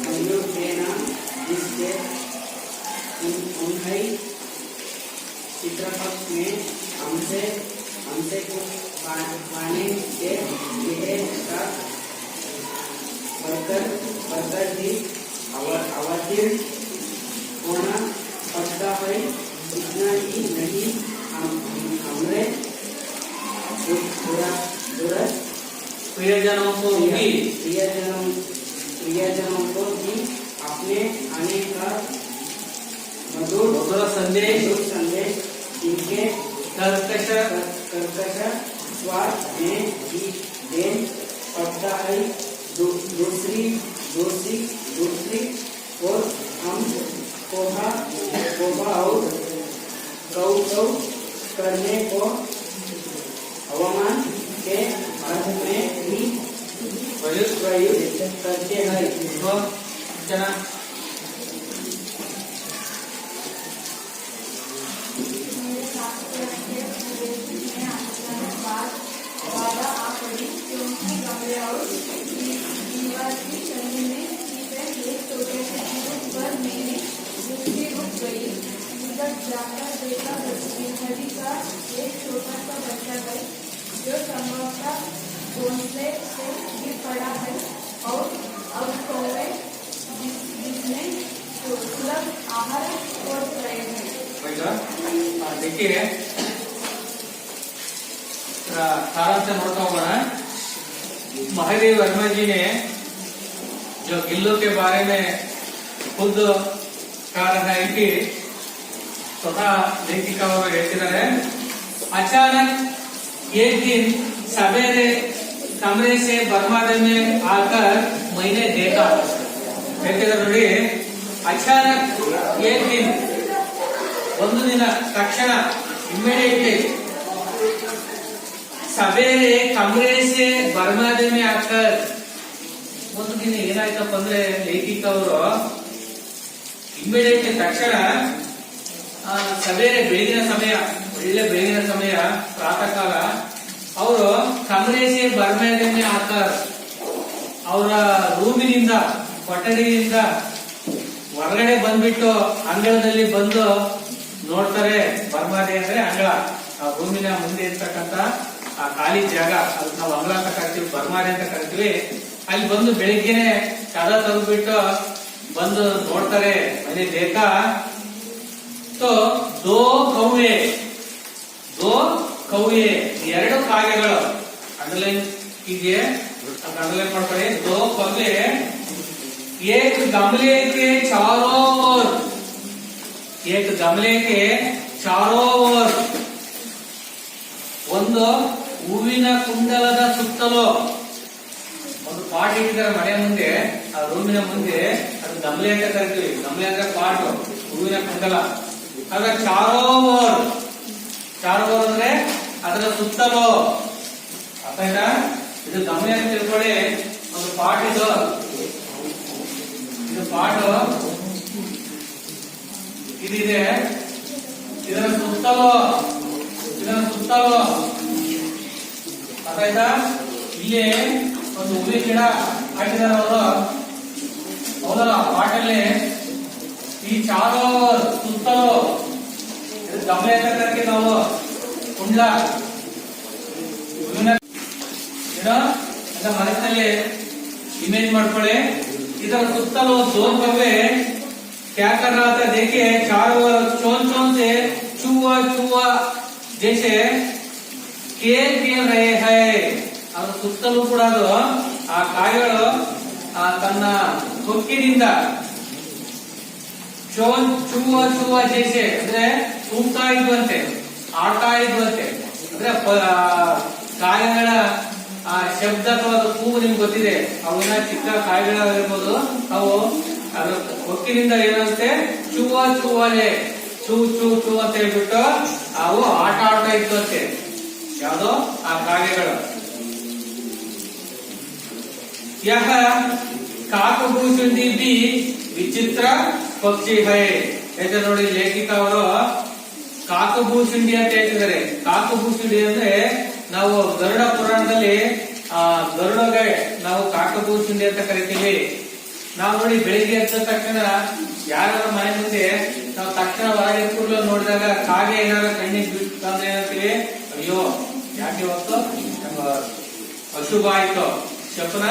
मयूर के ना जिसके उन्हें पितृपक्ष में हमसे कुछ पाने के लिए बढ़कर ही अवतीर्ण होना पड़ता है। इतना ही नहीं, हमरे दूरस्थ प्रियजनों को भी अपने आने का मधुर संदेश इनके कर्कश स्वर में भी देन पड़ता है। दूसरी और हम करने को हवामान के अर्थ में भी प्रयुक्त प्रयुक्त करते हैं। तो जना मेरे शास्त्र के उपदेश में अचानक बाधा आ पड़ी क्योंकि गमले और दीवार की छवि में छिपे एक छोटे से चीज पर मैंने दृष्टि रुक गई। उधर जाकर देखा गिलहरी का एक छोटा सा बच्चा है जो संभवतः घोंसले से गिर पड़ा है और अब कौवे जिसमें सुलभ आहार खोज रहे हैं। देखिए सारांश नोड़ता होगा। महादेव वर्मा जी ने जो गिल्लों के बारे में खुद कहा रहा है कि स्वतः लेखिका और ಹೇಳ್ತಿದ್ದಾರೆ अचानक एक दिन सवेरे कमरे से बर्मादे में आकर मैंने देखा ಹೇಳ್ತಿದ್ದಾರೆ ನೋಡಿ अचानक एक दिन ಒಂದು ದಿನ ತಕ್ಷಣ इमीडिएटली सवेरे कमरे से बर्मादे में आकर ಒಂದು ದಿನ ಏನಾಯ್ತಪ್ಪ ಅಂದ್ರೆ ಲೇಖಿಕ ಅವರು ಇಮಿಡಿಯೇಟ್ಲಿ ತಕ್ಷಣ ಸವೇರೆ ಬೆಳಗಿನ ಸಮಯ ಒಳ್ಳೆ ಬೆಳಗಿನ ಸಮಯ ಪ್ರಾತಃ ಕಾಲ ಅವರು ಕಮರೇಸೆ ಬರ್ಮೇದನೆ ಆಕರ್ ಅವರ ರೂಮಿನಿಂದ ಕೊಠಡಿಯಿಂದ ಹೊರಗಡೆ ಬಂದ್ಬಿಟ್ಟು ಅಂಗಳದಲ್ಲಿ ಬಂದು ನೋಡ್ತಾರೆ. ಬರ್ಮಾದೆ ಅಂದ್ರೆ ಅಂಗಳ, ಆ ರೂಮಿನ ಮುಂದೆ ಇರ್ತಕ್ಕಂತ ಆ ಖಾಲಿ ಜಾಗ, ಅದು ನಾವು ಅಂಗಳ ಅಂತ ಕರಿತೀವಿ, ಬರ್ಮಾದೆ ಅಂತ ಕರಿತೀವಿ. ಅಲ್ಲಿ ಬಂದು ಬೆಳಿಗ್ಗೆನೆ ಕದ ತೆಗೆದ್ಬಿಟ್ಟು ಬಂದು ನೋಡ್ತಾರೆ. ಮನೆ ಬೇಕಾ तो दो कौवे ಎರಡು ಕಾಗೆಗಳು ಅಂಡರ್ಲೈನ್ कीजिए, अंडरलाइन ಮಾಡ್ಕೊಳ್ಳಿ. दो कौवे एक गमले के चारों ओर, एक गमले के चारों ओर ಒಂದು ಹೂವಿನ ಕುಂಡಲದ ಸುತ್ತಲೂ ಒಂದು ಪಾಟ್ ಇಟ್ಟಿದ್ದಾರೆ ಮನೆ ಮುಂದೆ, ಆ ರೂಮಿನ ಮುಂದೆ. ಅದು ಗಮಲೆ ಅಂತ ಕರಿತೀವಿ. ಗಮಲೆ ಅಂದ್ರೆ ಪಾಟ್, ಹೂವಿನ ಕುಂಡಲ. ಅದರ ಚಾರೋವರ್ ಅಂದ್ರೆ ಅದರ ಸುತ್ತಲೂ. ಅರ್ಥ ಆಯ್ತಾ? ಇದು ಗಮಲೆ ಅಂತ ತಿಳ್ಕೊಳ್ಳಿ. ಒಂದು ಪಾಟ್ ಇದು ಪಾಟ್ ಇದಿದೆ. ಇದರ ಸುತ್ತಲೂ ಅರ್ಥ ಆಯ್ತಾ? ಇಲ್ಲಿ ಒಂದು ಹೂವಿನ ಗಿಡ ಹಾಕಿದಾರೆ ಅವರು, ಹೌದಲ್ಲ? ಪಾಟಲ್ಲಿ ಈ ಚಾರೋವರ್ ಸುತ್ತಲೂ ಗಮಲೆ ಅಂತ ಕರಿತೀವಿ ನಾವು, ಕುಂಡ್ಲ. ಏನೋ ಅಂತ ಮನಸ್ಸಿನಲ್ಲಿ इमेज ಮಾಡ್ಕೊಳ್ಳಿ. ಇದರ ಸುತ್ತಲೂ दो कौवे क्या कर रहा था देखिए, चारों ओर चोन से चूहा जैसे खेल रहे हैं. ಅದು ಸುತ್ತಲೂ ಕೂಡ ಅದು ಆ ಕಾಯಿಗಳು ತನ್ನ ಕೊಕ್ಕಿನಿಂದ ಚೂವ ಜೈಸೆ ಅಂದ್ರೆ ಕೂಗ್ತಾ ಇದ್ವಂತೆ, ಆಡ್ತಾ ಇದ್ವಂತೆ. ಅಂದ್ರೆ ಕಾಯಿಗಳ ಆ ಶಬ್ದ ಅಥವಾ ಕೂಗು ನಿಮ್ಗೆ ಗೊತ್ತಿದೆ. ಅವಿನ ಚಿಕ್ಕ ಕಾಯಿಗಳಾಗಿರ್ಬೋದು, ಅವು ಅದ್ರ ಕೊಕ್ಕಿನಿಂದ ಏನಂತೆ ಚೂವಾಲೆ ಚೂ ಅಂತ ಹೇಳ್ಬಿಟ್ಟು ಅವು ಆಟ ಆಡ್ತಾ ಇದ್ವಂತೆ. ಯಾವ್ದೋ ಆ ಕಾಗೆಗಳು. यह काकभूषुंडी भी विचित्र पक्षी है. ಯಾಕೆ ನೋಡಿ, ಲೇಖಿಕ ಅವರು ಕಾಕಭೂಷುಂಡಿ ಅಂತ ಹೇಳ್ತಿದ್ದಾರೆ. ಕಾಕಭೂಷುಂಡಿ ಅಂದ್ರೆ ನಾವು ಗರುಡ ಪುರಾಣದಲ್ಲಿ ಗರುಡಗೆ ನಾವು ಕಾಕಭೂಷುಂಡಿ ಅಂತ ಕರಿತೀವಿ. ನಾವು ನೋಡಿ ಬೆಳಿಗ್ಗೆ ಎದ್ದ ತಕ್ಷಣ ಯಾರ ಮನೆ ಮುಂದೆ ನಾವು ತಕ್ಷಣ ಹೊರಗೆ ಕೂಡಲು ನೋಡಿದಾಗ ಕಾಗೆ ಏನಾದ್ರು ಕಣ್ಣಿಗೆ ಬಿಟ್ಟು ಅಂದ್ರೆ ಏನಂತೀವಿ, ಅಯ್ಯೋ ಯಾಕೆ ಇವತ್ತು ಅಶುಭ ಆಯ್ತು, ಶಕುನ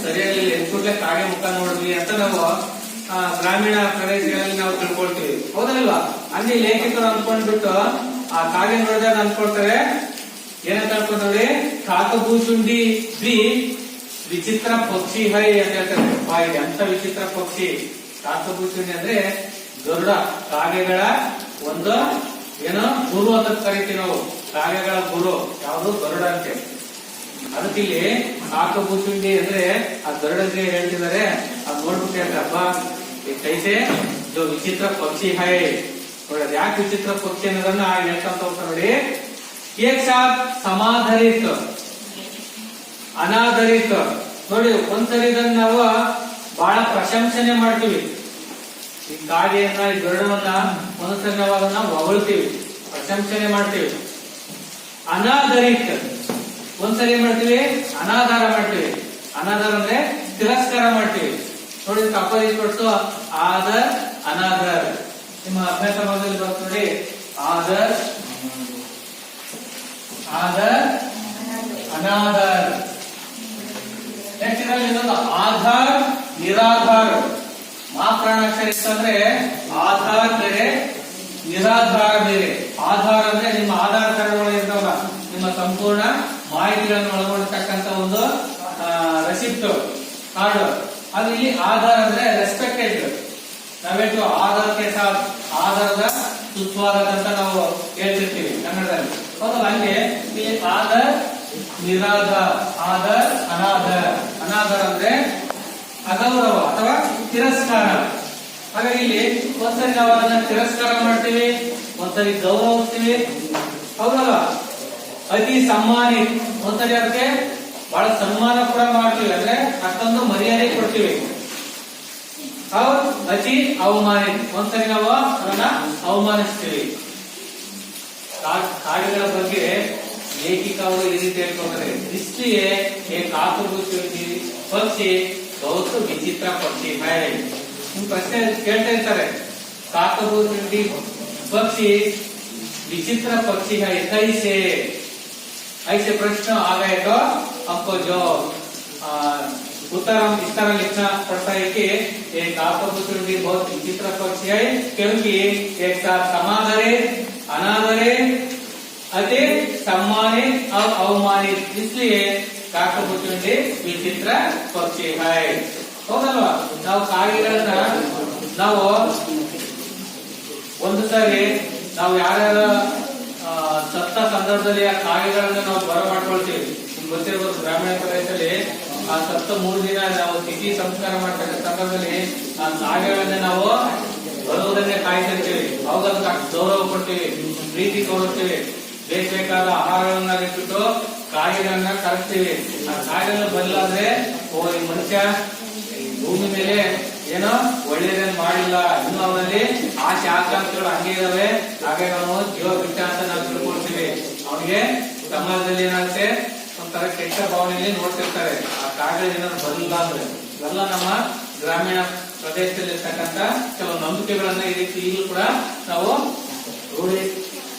ಸರಿಯಾಗಲಿಲ್ಲ, ಎದ್ಕೂಡ್ಲೆ ಕಾಗೆ ಮುಖ ನೋಡಿದ್ವಿ ಅಂತ ನಾವು ಗ್ರಾಮೀಣ ಪ್ರದೇಶಗಳಲ್ಲಿ ನಾವು ತಿಳ್ಕೊಳ್ತೀವಿ. ಹೌದಲ್ವಾ? ಅಲ್ಲಿ ಲೇಖಕರು ಅನ್ಕೊಂಡ್ಬಿಟ್ಟು ಆ ಕಾಗೆ ನೋಡಿದಾಗ ಅನ್ಕೊಳ್ತಾರೆ, ಏನಂತ ಅನ್ಕೊಂಡ್ರೆ ಕಾಕಭೂಷುಂಡಿ ಬಿ ವಿಚಿತ್ರ ಪಕ್ಷಿ ಹೈ ಅಂತ ಹೇಳ್ತಾರೆ. ಇದೆ ಅಂತ ವಿಚಿತ್ರ ಪಕ್ಷಿ ಕಾಕಭೂಷುಂಡಿ ಅಂದ್ರೆ ಗರುಡ, ಕಾಗೆಗಳ ಒಂದು ಏನೋ ಗುರು ಅಂತ ಕರಿತೀವಿ ನಾವು. ಕಾಗೆಗಳ ಗುರು ಯಾವುದು? ಗರುಡ ಅಂತೆ. ಅದಕ್ಕೆ ಇಲ್ಲಿ ಕಾಕಭೂಷುಂಡಿ ಅಂದ್ರೆ ಆ ಗರುಡಗೆ ಹೇಳ್ತಿದ್ದಾರೆ. ಅದು ನೋಡ್ಬಿಟ್ಟು ಹಬ್ಬ ಕೈಸೆ जो विचित्र पक्षी है ನೋಡಿ ಅದು ಯಾಕೆ ವಿಚಿತ್ರ ಪಕ್ಷಿ ಅನ್ನೋದನ್ನ ಹೇಳ್ಕೊಂತ ಹೋಗ್ತಾರೆ ನೋಡಿ. ಏಕ್ ಸಾಥ್ ಸಮಾಧರಿತ ಅನಾಧರಿತ. ನೋಡಿ ಒಂದ್ಸರಿ ಇದನ್ನ ನಾವು ಬಹಳ ಪ್ರಶಂಸನೆ ಮಾಡ್ತೀವಿ. ಈ ಕಾಗೆಯನ್ನ ಈ ಗರುಡವನ್ನ ಒಂದ್ಸರಿ ನಾವು ಅದನ್ನ ಹೊಗಳ್ತೀವಿ, ಪ್ರಶಂಸನೆ ಮಾಡ್ತೀವಿ. ಅನಾಧರಿತ ಒಂದ್ಸರಿ ಏನ್ ಮಾಡ್ತೀವಿ, ಅನಾಧಾರ ಮಾಡ್ತೀವಿ. ಅನಾಧಾರ ಅಂದ್ರೆ ತಿರಸ್ಕಾರ ಮಾಡ್ತೀವಿ. ನೋಡಿ ಅಪೋಸಿಟ್ ಕೊಟ್ಟು ಆದರ್ ಅನಾದರ್. ನಿಮ್ಮ ಅಭ್ಯಾಸ ಭಾಗದಲ್ಲಿ ಬರುತ್ತೆ ನೋಡಿ, ಆದರ್ ಆದರ್ ಅನಾದರ್. ನೆಕ್ಸ್ಟ್ ಇದರಲ್ಲಿ ಇನ್ನೊಂದು ಆಧಾರ್ ನಿರಾಧಾರ್. ಮಾಪ್ರಾಣಾಕ್ಷರ ಇತ್ತಂದ್ರೆ ಆಧಾರ್ ಬೇರೆ, ನಿರಾಧಾರ ಬೇರೆ. ಆಧಾರ್ ಅಂದ್ರೆ ನಿಮ್ಮ ಆಧಾರ್ ಕಾರ್ಡ್ಗಳು ಇರ್ತಾವಲ್ಲ, ನಿಮ್ಮ ಸಂಪೂರ್ಣ ಮಾಹಿತಿಗಳನ್ನು ಒಳಗೊಂಡಿರ್ತಕ್ಕಂಥ ಒಂದು ರೆಸಿಪ್ಟ್ ಕಾರ್ಡ್. ಅದು ಇಲ್ಲಿ ಆಧಾರ್ ಅಂದ್ರೆ ರೆಸ್ಪೆಕ್ಟೆಡ್. ನಾವೇಟು ಆಧಾರಕ್ಕೆ ಸಾಥ್, ಆಧಾರದ ಸುಸ್ವಾಗತ ಅಂತ ನಾವು ಹೇಳ್ತಿರ್ತೀವಿ ಕನ್ನಡದಲ್ಲಿ. ಹೌದಲ್ಲ, ಹಂಗೆ ಇಲ್ಲಿ ಆಧಾರ್ ನಿರಾಧಾರ್, ಆಧಾರ್ ಅನಾಧಾರ್. ಅನಾಧಾರ್ ಅಂದ್ರೆ ಅಗೌರವ ಅಥವಾ ತಿರಸ್ಕಾರ. ಹಾಗಾಗಿ ಇಲ್ಲಿ ಒಂದ್ಸರಿ ನಾವು ಅದನ್ನ ತಿರಸ್ಕಾರ ಮಾಡ್ತೀವಿ, ಒಂದ್ಸರಿ ಗೌರವಿಸ್ತೀವಿ. ಹೌದಲ್ಲ. ಅತಿ ಸಮ್ಮಾನಿ, ಒಂದ್ಸರಿ ಅದಕ್ಕೆ ಬಹಳ ಸನ್ಮಾನ ಕೂಡ ಮಾಡ್ತೀವಿ, ಅಂದ್ರೆ ಅಷ್ಟೊಂದು ಮರ್ಯಾದೆ ಕೊಡ್ತೀವಿ. ಹೌದು. ಅತಿ ಅವಮಾನಿ, ಒಂದ್ಸರಿ ನಾವು ಅದನ್ನ ಅವಮಾನಿಸ್ತೀವಿ. ಕಾಗೆಗಳ ಬಗ್ಗೆ ಲೇಖಿಕ ಅವರು ಈ ರೀತಿ ಹೇಳ್ಕೊಂಡ್ರೆ, इसलिए एक आत्मबुद्धि पक्षी बहुत विचित्र पक्षी है. ನಿಮ್ ಪ್ರಶ್ನೆ ಕೇಳ್ತಾ ಇರ್ತಾರೆ, काकबुद्धि पक्षी विचित्र पक्षी है कैसे? ऐसे प्रश्न आ गए तो हमको जो उत्तर हम इस तरह लिखना पड़ता है कि एक काकबुद्धि बहुत विचित्र पक्षी है क्योंकि एक साथ समाधरे अनादरे अति सम्मानित और अवमानित, इसलिए काकबुद्धि विचित्र पक्षी है. ಹೌದಲ್ವಾ. ನಾವು ಕಾಗೆಗಳನ್ನ ನಾವು ಒಂದು ಸಾರಿ ನಾವು ಯಾರ್ಯಾರ ಸತ್ತ ಸಂದರ್ಭದಲ್ಲಿ ಆ ಕಾಗೆಗಳನ್ನ ನಾವು ಬರ ಮಾಡ್ಕೊಳ್ತೀವಿ. ನಿಮ್ಗೆ ಗೊತ್ತಿರ್ಬೋದು, ಗ್ರಾಮೀಣ ಪ್ರದೇಶದಲ್ಲಿ ಆ ಸತ್ತ 3 ದಿನ ನಾವು ತಿಥಿ ಸಂಸ್ಕಾರ ಮಾಡ್ತಕ್ಕಂಥ ಸಂದರ್ಭದಲ್ಲಿ ಆ ಕಾಗೆಗಳನ್ನ ನಾವು ಬರುವುದನ್ನೇ ಕಾಯ್ತಿರ್ತೀವಿ. ಅವಾಗ ಅದಕ್ಕೆ ಗೌರವ ಕೊಡ್ತೀವಿ, ಪ್ರೀತಿ ತೋರಿಸ್ತೀವಿ. ಬೇಕಾದ ಆಹಾರಗಳನ್ನ ಇಟ್ಬಿಟ್ಟು ಕಾಗೆಗಳನ್ನ ಕರೆಸ್ತೀವಿ. ಆ ಕಾಗೆಗಳನ್ನ ಬದಲಾದ್ರೆ ಓ ಈ ಮನುಷ್ಯ ಭೂಮಿ ಮೇಲೆ ಏನೋ ಒಳ್ಳೆಯದನ್ನು ಮಾಡಿಲ್ಲ, ಇನ್ನು ಅವರಲ್ಲಿ ಆಸೆ ಆಕಾಂಕ್ಷೆಗಳು ಹಂಗೆ ಇದಾವೆ, ಹಾಗೆ ನಾವು ಜೀವ ಬಿಟ್ಟ ಅಂತ ನಾವು ತಿಳ್ಕೊಳ್ತೀವಿ. ಅವನಿಗೆ ಸಮಾಜದಲ್ಲಿ ಏನಾಗುತ್ತೆ, ಒಂಥರ ಕೆಟ್ಟ ಭಾವನೆಯಲ್ಲಿ ನೋಡ್ತಿರ್ತಾರೆ. ಆ ಕಾಗೆ ಏನಾದ್ರು ಬರಲಿಲ್ಲ ಅಂದ್ರೆ ಇವೆಲ್ಲ ನಮ್ಮ ಗ್ರಾಮೀಣ ಪ್ರದೇಶದಲ್ಲಿ ಇರ್ತಕ್ಕಂಥ ಕೆಲವು ನಂಬಿಕೆಗಳನ್ನ ಈ ರೀತಿ ಈಗಲೂ ಕೂಡ ನಾವು ರೂಢಿ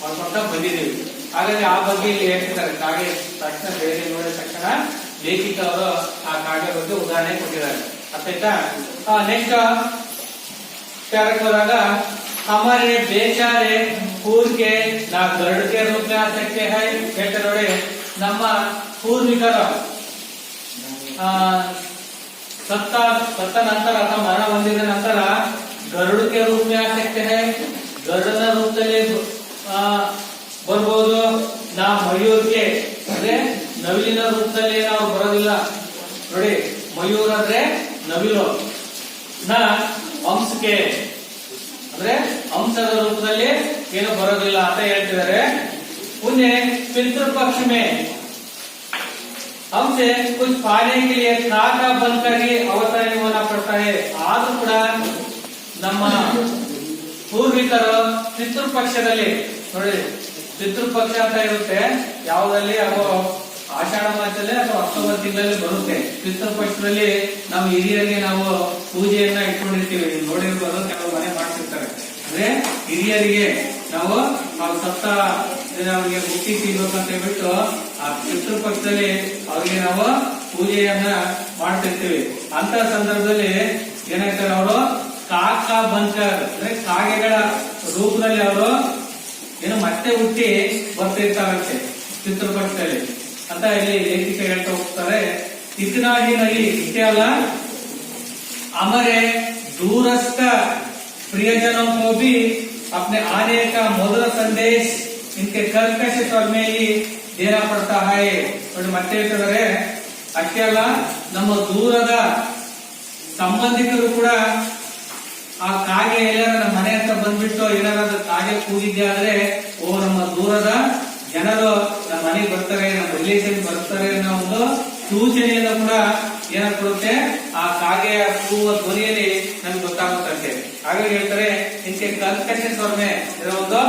ಮಾಡ್ಕೊಂತ ಬಂದಿದ್ದೀವಿ. ಹಾಗಾಗಿ ಆ ಬಗ್ಗೆ ಇಲ್ಲಿ ಹೇಳ್ತಿದ್ದಾರೆ. ಕಾಗೆ ತಕ್ಷಣ ಬೇರೆ ನೋಡಿದ ತಕ್ಷಣ ಲೇಖಿಕ ಅವರು ಆ ಕಾಗೆ ಬಗ್ಗೆ ಉದಾಹರಣೆ ಕೊಟ್ಟಿದ್ದಾರೆ. ಅರ್ಥಾಯ್ತಾ? ನೆಕ್ಸ್ಟ್ ಪ್ಯಾರಕ್ಕೆ ಹೋದಾಗ, हमारे बेचारे पूर्व के ना गरुड़ के रूप में आ सकते हैं. कहते ನೋಡಿ, ನಮ್ಮ ಪೂರ್ವಿಕರು ಸತ್ತ ನಂತರ ಅಥವಾ ಮರಣ ಹೊಂದಿದ ನಂತರ ಗರುಡಕ್ಕೆ ರೂಪ में आ सकते हैं, ಗರುಡನ ರೂಪದಲ್ಲಿ ಬರ್ಬೋದು. ನಾ ಮಯೂರ್ಗೆ ಅಂದ್ರೆ ನವಿಲಿನ ರೂಪದಲ್ಲಿ ನಾವು ಬರೋದಿಲ್ಲ. ನೋಡಿ, ಮಯೂರ್ ಅಂದ್ರೆ ನವಿಲು, ನ ಹಂಸಕ್ಕೆ ಅಂದ್ರೆ ಹಂಸದ ರೂಪದಲ್ಲಿ ಏನು ಬರೋದಿಲ್ಲ ಅಂತ ಹೇಳ್ತಿದ್ದಾರೆ. ಪುಣ್ಯ ಪಿತೃಪಕ್ಷ में हमसे कुछ पाने के लिए खाका बनकर ही अवतरण होना पड़ता है. ಆದ್ರೂ ಕೂಡ ನಮ್ಮ ಪೂರ್ವಿಕರು ಪಿತೃಪಕ್ಷದಲ್ಲಿ ನೋಡಿ, ಪಿತೃಪಕ್ಷ ಅಂತ ಇರುತ್ತೆ ಯಾವುದಲ್ಲಿ, ಅವು ಆಷಾಢ ಮಾಸದಲ್ಲಿ ಅಥವಾ ಅಕ್ಟೋಬರ್ ತಿಂಗಳಲ್ಲಿ ಬರುತ್ತೆ. ಪಿತೃಪಕ್ಷದಲ್ಲಿ ನಮ್ಮ ಹಿರಿಯರಿಗೆ ನಾವು ಪೂಜೆಯನ್ನ ಇಟ್ಕೊಂಡಿರ್ತೀವಿ. ನೋಡಿರ್ಬೋದು, ಕೆಲವು ಮನೆ ಮಾಡ್ತಿರ್ತಾರೆ. ಅಂದ್ರೆ ಹಿರಿಯರಿಗೆ ನಾವು ಸತ್ತ ಅವರಿಗೆ ಮುಕ್ತಿ ಸಿಗ್ಬೇಕಂತ ಹೇಳ್ಬಿಟ್ಟು ಆ ಪಿತೃಪಕ್ಷದಲ್ಲಿ ಅವರಿಗೆ ನಾವು ಪೂಜೆಯನ್ನ ಮಾಡ್ತಿರ್ತೀವಿ. ಅಂತ ಸಂದರ್ಭದಲ್ಲಿ ಏನಾಗ್ತಾರೆ, ಅವರು ಕಾಕ ಬಂಕರ್ ಅಂದ್ರೆ ಕಾಗೆಗಳ ರೂಪದಲ್ಲಿ ಅವರು ಏನು ಮತ್ತೆ ಹುಟ್ಟಿ ಬರ್ತಿರ್ತಾರಂತೆ ಪಿತೃಪಕ್ಷದಲ್ಲಿ ಅಂತ ಇಲ್ಲಿ ಲೇಖಿಕ ಹೇಳ್ತಾ ಹೋಗ್ತಾರೆ. इतना ही नहीं, इतने अला हमारे दूरस्थ प्रियजनों को भी अपने आने का मधुर संदेश इनके कर्कश स्वर में ही देना पड़ता है. ನೋಡಿ ಮತ್ತೆ ಹೇಳ್ತಾರೆ, ಅಷ್ಟೇ ಅಲ್ಲ, ನಮ್ಮ ದೂರದ ಸಂಬಂಧಿಕರು ಕೂಡ ಆ ಕಾಗೆ ಎಲ್ಲರ ನಮ್ಮ ಮನೆ ಹತ್ರ ಬಂದ ಬಂದ್ಬಿಟ್ಟು ಏನಾದ್ರು ಕಾಗೆ ಕೂಗಿದ್ದೆ ಆದ್ರೆ ಓ ನಮ್ಮ ದೂರದ ಜನರು ನಮ್ಮ ಮನೆಗೆ ಬರ್ತಾರೆ, ನಮ್ಮ ರಿಲೇಷನ್ ಬರ್ತಾರೆ ಅನ್ನೋ ಒಂದು ಸೂಚನೆಯನ್ನು ಕೂಡ ಏನಾಗ್ ಕೊಡುತ್ತೆ, ಆ ಕಾಗೆಯ ಕೂಗುವ ಧ್ವನಿಯಲ್ಲಿ ನಮ್ಗೆ ಗೊತ್ತಾಗುತ್ತಂತೆ. ಹಾಗಾಗಿ ಹೇಳ್ತಾರೆ ಇಂಕೆ ಕರ್ಕಶ ಸ್ವರಮೆ, ಇದರ ಒಂದು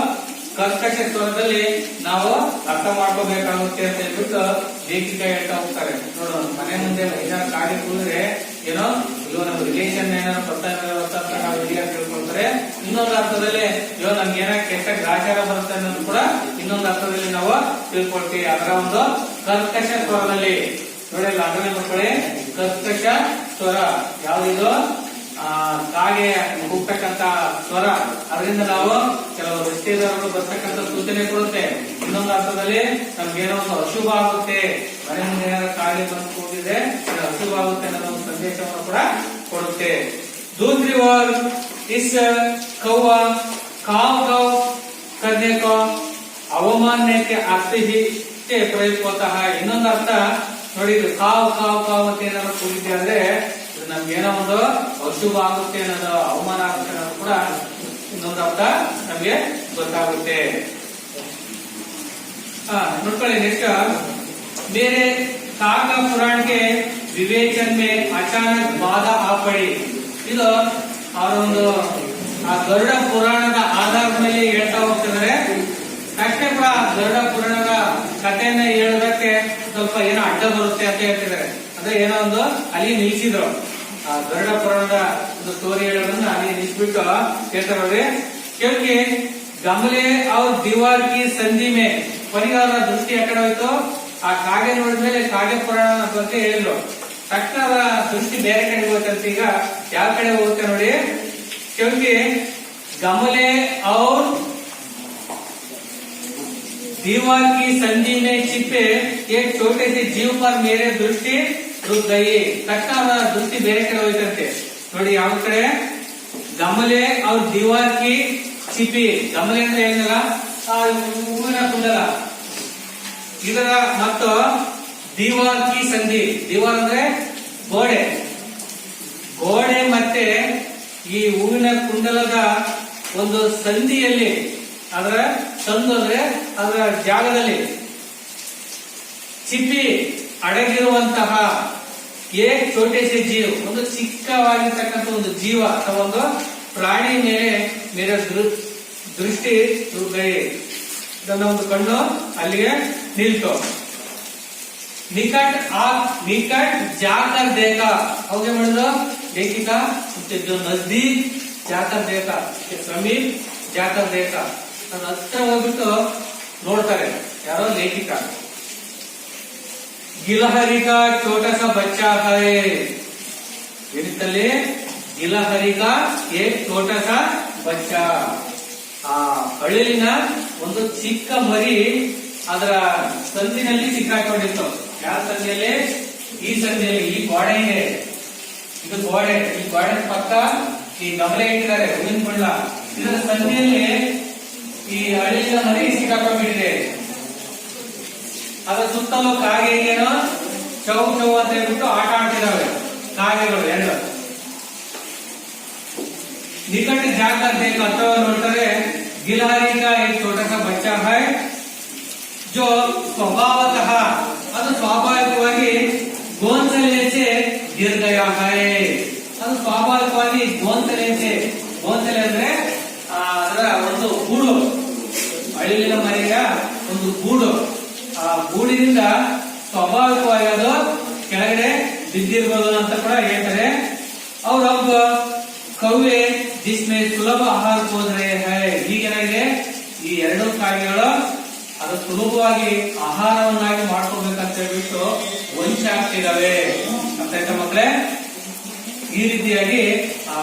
ಕರ್ಕಶ ಸ್ವರದಲ್ಲಿ ನಾವು ಅರ್ಥ ಮಾಡ್ಕೋಬೇಕಾಗುತ್ತೆ ಅಂತ ಹೇಳ್ಬಿಟ್ಟು ಲೇಖಿಕ ಹೇಳ್ತಾ ಹೋಗ್ತಾರೆ. ನೋಡು, ಮನೆ ಮುಂದೆ ಏನಾದ್ರು ಕಾಗೆ ಕೂಗಿದ್ರೆ ಏನೋ ಇವಾಗ ನಮ್ಮ ರಿಲೇಷನ್ ಏನಾದ್ರು ಬರ್ತಾರೆ ಅಂತ ನಾವು ಈಗ ತಿಳ್ಕೊಳ್ತಾರೆ. ಇನ್ನೊಂದು ಅರ್ಥದಲ್ಲಿ ಇವಾಗ ನಮ್ಗೆ ಏನಾರ ಕೆಟ್ಟ ಗ್ರಾಚಾರ ಬರುತ್ತೆ ಅನ್ನೋದು ಕೂಡ ಇನ್ನೊಂದು ಅರ್ಥದಲ್ಲಿ ನಾವು ತಿಳ್ಕೊಳ್ತೀವಿ. ಅದರ ಒಂದು ಕರ್ಕಶ ಸ್ವರದಲ್ಲಿ ನೋಡಿಲ್ಲ ಅದನ್ನೇ ಮಕ್ಕಳೇ, ಕರ್ಕಶ ಸ್ವರ ಯಾವ್ದಿದು, ಕಾಗೆ ಕೂಗ್ತಕ್ಕಂತ ಸ್ವರ. ಅದರಿಂದ ನಾವು ಕೆಲವು ರಸ್ತೆದಾರರು ಬರ್ತಕ್ಕಂಥ ಸೂಚನೆ ಕೊಡುತ್ತೆ. ಇನ್ನೊಂದು ಅರ್ಥದಲ್ಲಿ ನಮ್ಗೇನೋ ಒಂದು ಅಶುಭ ಆಗುತ್ತೆ, ಮನೆ ಮುಂದೆ ಏನಾದ್ರು ಕಾಗೆ ಬಂದು ಕೂಗಿದ್ರೆ ಅಶುಭ ಆಗುತ್ತೆ ಅನ್ನೋ ಒಂದು ಸಂದೇಶವನ್ನು ಕೂಡ ಕೊಡುತ್ತೆ. दूसरी ओर इस कौवा काव काव करने को अवमानने के अर्थ ही प्रयोग होता है. ಇನ್ನೊಂದು ಅರ್ಥ ನೋಡಿ, ಕಾವ್ ಕಾವ್ ಕಾವ್ ಅಂತ ಏನಾದ್ರು ಕೂಗಿದ್ದೆ ಅಂದ್ರೆ ನಮ್ಗೆ ಏನೋ ಒಂದು ಅಶುಭ ಆಗುತ್ತೆ ಅನ್ನೋದು, ಅವಮಾನ ಆಗುತ್ತೆ ಅನ್ನೋದು ಕೂಡ ಇನ್ನೊಂದು ಅರ್ಥ ನಮ್ಗೆ ಗೊತ್ತಾಗುತ್ತೆ. ನೋಡ್ಕೊಳ್ಳಿ ನೆಕ್ಸ್ಟ್, मेरे काग पुराण के विवेचन में अचानक बाधा आ पड़ी. ಇದು ಅವರೊಂದು ಆ ಗರುಡ ಪುರಾಣದ ಆಧಾರದ ಮೇಲೆ ಹೇಳ್ತಾ ಹೋಗ್ತಿದ್ದಾರೆ. ಅಷ್ಟೇ ಕೂಡ ಗರುಡ ಪುರಾಣದ ಕಥೆಯನ್ನ ಹೇಳೋದಕ್ಕೆ ಸ್ವಲ್ಪ ಏನೋ ಅಡ್ಡ ಬರುತ್ತೆ ಅಂತ ಹೇಳ್ತಿದ್ದಾರೆ. ಅಂದ್ರೆ ಏನೋ ಒಂದು ಅಲ್ಲಿ ನಿಲ್ಸಿದ್ರು, ಆ ಗರುಡ ಪುರಾಣದ ಒಂದು ಸ್ಟೋರಿ ಹೇಳೋದನ್ನ ಅಲ್ಲಿ ನಿಲ್ಸ್ಬಿಟ್ಟು ಹೇಳ್ತಾರೆ. ಕ್योंकि ಗಮಲೆ ಅವ್ರ ದೀವಾರ್ ಕಿ ಸಂಧಿ ಮೇ, ಕೊನೆಗಾರರ ದೃಷ್ಟಿ ಆ ಕಡೆ ಹೋಯ್ತು. ಆ ಕಾಗೆ ನೋಡಿದ್ಮೇಲೆ ಕಾಗೆ ಪುರಾಣ ಬಗ್ಗೆ ಹೇಳಿದ್ರು. ತಕ್ಷಣ ಅವರ ದೃಷ್ಟಿ ಬೇರೆ ಕಡೆ ಹೋಗುತ್ತೆ. ಈಗ ಯಾವ ಕಡೆ ಹೋಗುತ್ತೆ ನೋಡಿ, क्योंकि गमले और दीवार की संधि में छिपे एक छोटे से जीव पर मेरे दृष्टि रुक गई. तक्षण ಅವರ ದೃಷ್ಟಿ ಬೇರೆ ಕಡೆ ಹೋಯ್ತಂತೆ. ನೋಡಿ ಯಾವ ಕಡೆ, ಗಮಲೆ और दीवार की छिपी, ಗಮಲೆ ಅಂದ್ರೆ ಏನಲ್ಲ, ಹೂವಿನ ಕುಂಡಲ, ಇದರ ಮತ್ತು ದೀವಾರ್ ಕಿ ಸಂಧಿ, ದೀವಾರ್ ಅಂದ್ರೆ ಗೋಡೆ, ಗೋಡೆ ಮತ್ತೆ ಈ ಹೂವಿನ ಕುಂಡಲದ ಒಂದು ಸಂಧಿಯಲ್ಲಿ, ಅದರ ಸಂದು ಅಂದ್ರೆ ಅದರ ಜಾಗದಲ್ಲಿ ಚಿಪ್ಪಿ ಅಡಗಿರುವಂತಹ ಏಕ್ ಛೋಟೆ ಸೆ ಜೀವ, ಒಂದು ಚಿಕ್ಕವಾಗಿರ್ತಕ್ಕಂಥ ಒಂದು ಜೀವ ಅಥವಾ ಒಂದು ಪ್ರಾಣಿ ಮೇಲೆ ಮೇರೆ ದೃಷ್ಟಿ ಗೈ, ಇದನ್ನ ಒಂದು ಕಣ್ಣು ಅಲ್ಲಿಗೆ ನಿಲ್ತು. निकट जाकर देखा, अवगे ಮಾಡಿದ್ರು लेखिका, जो नजदीक जाकर देखा, समीप जाकर देखा, ನನ್ನ ಹತ್ರ ಹೋಗ್ಬಿಟ್ಟು ನೋಡ್ತಾರೆ ಯಾರೋ ಲೇಖಿಕ. गिलहरी का छोटा सा बच्चा है, ಏನಿತ್ತಲ್ಲಿ ಗಿಲಹರಿ का एक छोटा सा बच्चा, ಆ ಅಳಿಲಿನ ಒಂದು ಚಿಕ್ಕ ಮರಿ ಅದರ ಸಂದಿನಲ್ಲಿ ಸಿಕ್ಕಾಕೊಂಡಿತ್ತು. ಯಾವ ಸಂದಿಯಲ್ಲಿ, ಈ ಸಂದಿಯಲ್ಲಿ, ಈ ಗೋಡೆ ಇದೆ, ಇದು ಗೋಡೆ, ಈ ಗೋಡೆ ಪಕ್ಕ ಈ ಗಮಲೆ ಇಟ್ಟಿದ್ದಾರೆ ಹೂವಿನ ಕುಂಡ, ಇದರ ಸಂದಿಯಲ್ಲಿ ಈ ಅಳಿಲಿನ ಮರಿ ಸಿಕ್ಕಾಕೊಂಡ್ಬಿಟ್ಟಿದೆ. ಅದರ ಸುತ್ತಲೂ ಕಾಗೆಗೇನೋ ಚೌ ಚೌ ಅಂತ ಹೇಳ್ಬಿಟ್ಟು ಆಟ ಆಡ್ತಿದ್ದಾವೆ ಕಾಗೆಗಳು ಎರಡು. ನಿಕಟ ಜಾಗ್ರತೆ ಅಥವಾ ನೋಡ್ತಾರೆ, ಗಿಲಹರಿ का एक छोटा सा बच्चा है जो स्वभावतः, ಅದು ಸ್ವಾಭಾವಿಕವಾಗಿ ಗೋಂಚಲೆಯಂತೆ ಗಿರ್ ಗಯಾ ಹೈ, ಅದು ಸ್ವಾಭಾವಿಕವಾಗಿ ಗೋಂಚಲೆಯಂತೆ, ಗೋಂಚಲೆ ಅಂದ್ರೆ ಅದರ ಒಂದು ಗೂಡು, ಅಳಿಲಿನ ಮರಿಯ ಒಂದು ಗೂಡು, ಆ ಗೂಡಿನಿಂದ ಸ್ವಾಭಾವಿಕವಾಗಿ ಅದು ಕೆಳಗಡೆ ಬಿದ್ದಿರ್ಬೋದು ಅಂತ ಕೂಡ ಹೇಳ್ತಾರೆ. ಅವ್ರೊಬ್ಬ ಕೌವೆ ಜಿಸ್ಮೆ ಸುಲಭ ಆಹಾರ ಹೋದ್ರೆ ಹೀಗೇನಾಗಿದೆ, ಈ ಎರಡು ಕಾಯಿಗಳು ಅದು ಸುಲಭವಾಗಿ ಆಹಾರವನ್ನಾಗಿ ಮಾಡ್ಕೋಬೇಕಂತ ಹೇಳ್ಬಿಟ್ಟು ವಂಚ ಆಗ್ತಿದಾವೆ ಅಂತ ಆಯ್ತಾ ಮಕ್ಕಳೇ. ಈ ರೀತಿಯಾಗಿ ಆ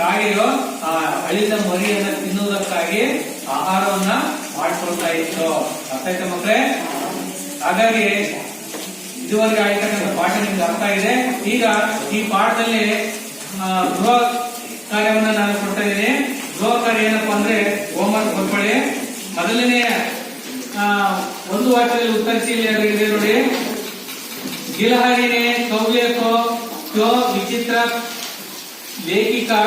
ಕಾಗೆಯು ಆ ಅಳಿದ ಮರಿಯನ್ನ ತಿನ್ನುವುದಕ್ಕಾಗಿ ಆಹಾರವನ್ನ ಮಾಡ್ಕೊಳ್ತಾ ಇತ್ತು ಅಂತ ಆಯ್ತಾ ಮಕ್ಕಳೇ. ಹಾಗಾಗಿ ಇದುವರೆಗೆ ಆಯ್ತಕ್ಕಂಥ ಪಾಠ ನಿಮ್ಗೆ ಅರ್ಥ ಇದೆ. ಈಗ ಈ ಪಾಠದಲ್ಲಿ ಗೃಹ ಕಾರ್ಯವನ್ನ ನಾನು ಕೊಡ್ತಾ ಇದ್ದೀನಿ. ಗೃಹ ಕಾರ್ಯ ಏನಪ್ಪಾ ಅಂದ್ರೆ ಹೋಮ್ವರ್ಕ್ ಬರ್ಕೊಳ್ಳಿ. ಮೊದಲನೇ ಒಂದು ವಾಕ್ಯದಲ್ಲಿ ಉತ್ತರಿಸಿ ಇದೆ ನೋಡಿ. ಗಿಲಹರಿನೇ ಕವ್ಯ ಕೋ ಕ್ಯೋ ವಿಚಿತ್ರ लेखिका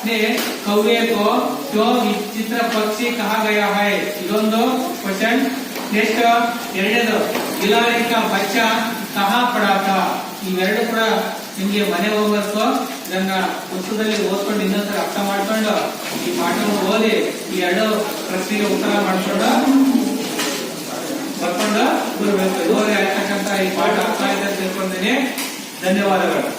ने कौवे को क्यों विचित्र पक्षी कहा गया है ಇದೊಂದು क्वेश्चन नेक्स्ट ಎರಡನೇದು गिलाड़ी का बच्चा कहाँ पड़ा था ಇವೆರಡು ಕೂಡ ನಿಮಗೆ ಮನೆ ಹೋಗ್ಬೇಕು ಇದನ್ನ ಪುಸ್ತಕದಲ್ಲಿ ಓದ್ಕೊಂಡು ಇನ್ನೊಂದ್ಸಲ ಅರ್ಥ ಮಾಡ್ಕೊಂಡು ಈ ಪಾಠವನ್ನು ಓದಿ ಈ ಎರಡು ಪ್ರಶ್ನೆಗೆ ಉತ್ತರ ಮಾಡ್ಕೊಂಡು ಬರ್ಕೊಂಡು ಬರಬೇಕು ಇದುವರೆಗೆ ಆಗ್ತಕ್ಕಂತ ಈ ಪಾಠ ಅರ್ಥ ಆಯ್ತು ಅಂತ ತಿಳ್ಕೊಂಡಿದ್ದೀನಿ ಧನ್ಯವಾದಗಳು